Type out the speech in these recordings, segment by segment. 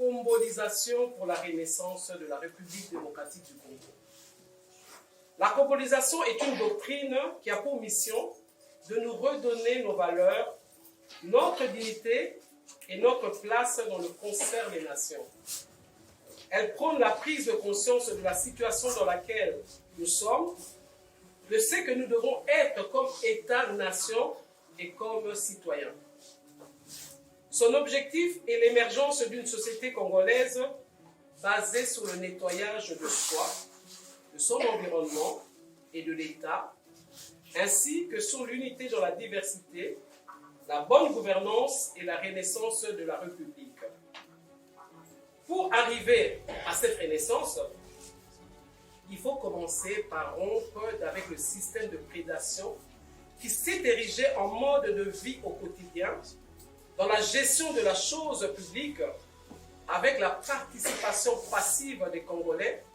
combolisation pour la renaissance de la République démocratique du Congo. La combolisation est une doctrine qui a pour mission de nous redonner nos valeurs, notre dignité et notre place dans le concert des nations. Elle prône la prise de conscience de la situation dans laquelle nous sommes, de ce que nous devons être comme État-nation et comme citoyens. Son objectif est l'émergence d'une société congolaise basée sur le nettoyage de soi, de son environnement et de l'État, ainsi que sur l'unité dans la diversité, la bonne gouvernance et la renaissance de la République. Pour arriver à cette renaissance, il faut commencer par rompre avec le système de prédation qui s'est érigé en mode de vie au quotidien, dans la gestion de la chose publique, avec la participation passive des Congolais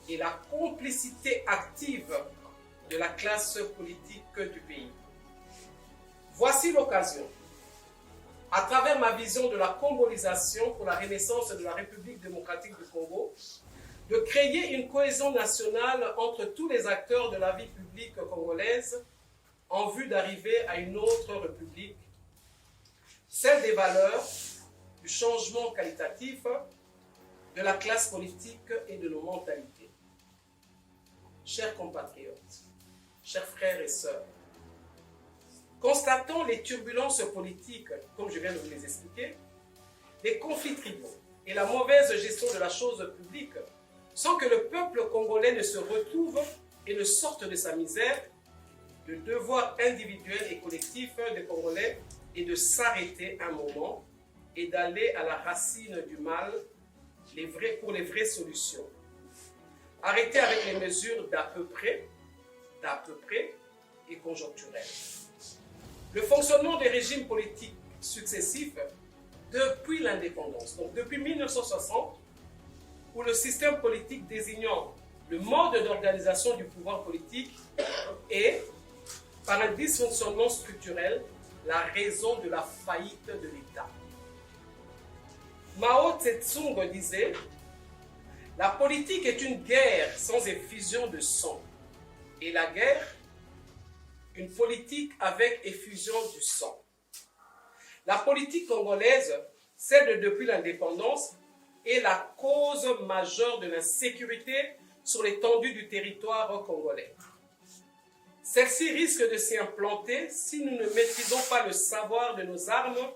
et la complicité active de la classe politique du pays. Voici l'occasion, à travers ma vision de la congolaisation pour la renaissance de la République démocratique du Congo, de créer une cohésion nationale entre tous les acteurs de la vie publique congolaise en vue d'arriver à une autre République, celle des valeurs, du changement qualitatif, de la classe politique et de nos mentalités. Chers compatriotes, chers frères et sœurs, constatons les turbulences politiques, comme je viens de vous les expliquer, les conflits tribaux et la mauvaise gestion de la chose publique, sans que le peuple congolais ne se retrouve et ne sorte de sa misère, le devoir individuel et collectif des Congolais est de s'arrêter un moment et d'aller à la racine du mal pour les vraies solutions. Arrêter avec les mesures d'à peu près et conjoncturelles. Le fonctionnement des régimes politiques successifs depuis l'indépendance, donc depuis 1960, où le système politique désignant le mode d'organisation du pouvoir politique est, par un dysfonctionnement structurel, la raison de la faillite de l'État. Mao Tse-tung disait « La politique est une guerre sans effusion de sang, et la guerre, une politique avec effusion du sang. » La politique congolaise, celle de depuis l'indépendance, est la cause majeure de l'insécurité sur l'étendue du territoire congolais. Celle-ci risque de s'y implanter si nous ne maîtrisons pas le savoir de nos armes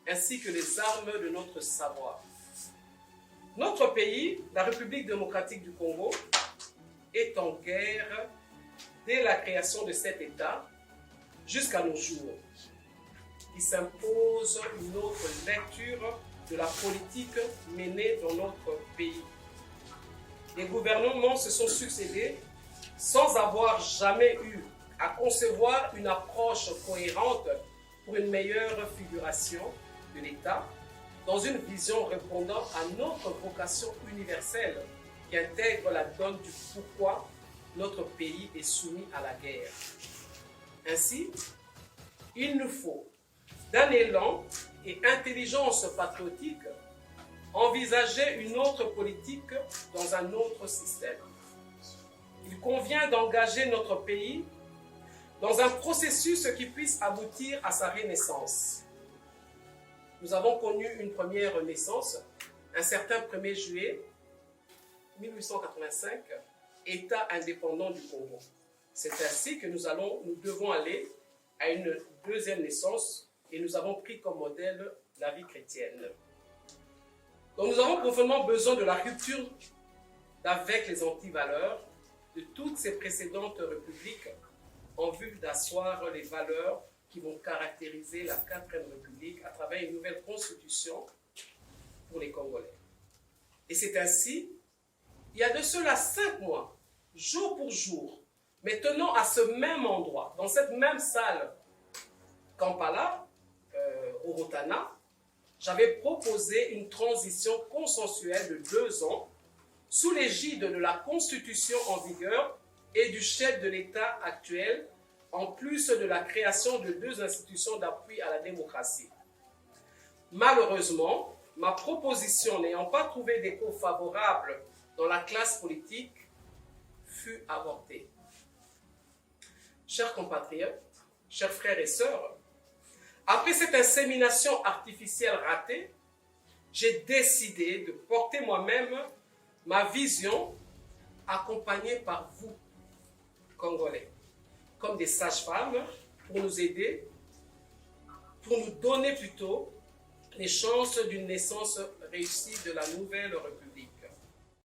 ainsi que les armes de notre savoir. Notre pays, la République démocratique du Congo, est en guerre dès la création de cet État jusqu'à nos jours. Il s'impose une autre lecture de la politique menée dans notre pays. Les gouvernements se sont succédés sans avoir jamais eu à concevoir une approche cohérente pour une meilleure figuration de l'État dans une vision répondant à notre vocation universelle qui intègre la donne du pourquoi notre pays est soumis à la guerre. Ainsi, il nous faut, d'un élan et intelligence patriotique, envisager une autre politique dans un autre système. Il convient d'engager notre pays dans un processus qui puisse aboutir à sa renaissance. Nous avons connu une première naissance, un certain 1er juillet 1885, État indépendant du Congo. C'est ainsi que nous devons aller à une deuxième naissance et nous avons pris comme modèle la vie chrétienne. Donc nous avons profondément besoin de la rupture avec les antivaleurs de toutes ces précédentes républiques en vue d'asseoir les valeurs qui vont caractériser la 4e République à travers une nouvelle constitution pour les Congolais. Et c'est ainsi, il y a de cela 5 mois, jour pour jour, mais tenant à ce même endroit, dans cette même salle, Kampala, au Rotana, j'avais proposé une transition consensuelle de 2 ans sous l'égide de la Constitution en vigueur et du chef de l'État actuel, en plus de la création de 2 institutions d'appui à la démocratie. Malheureusement, ma proposition n'ayant pas trouvé d'écho favorable dans la classe politique, fut avortée. Chers compatriotes, chers frères et sœurs, après cette insémination artificielle ratée, j'ai décidé de porter moi-même ma vision accompagnée par vous, Congolais, comme des sages-femmes pour nous aider, pour nous donner plutôt les chances d'une naissance réussie de la nouvelle République.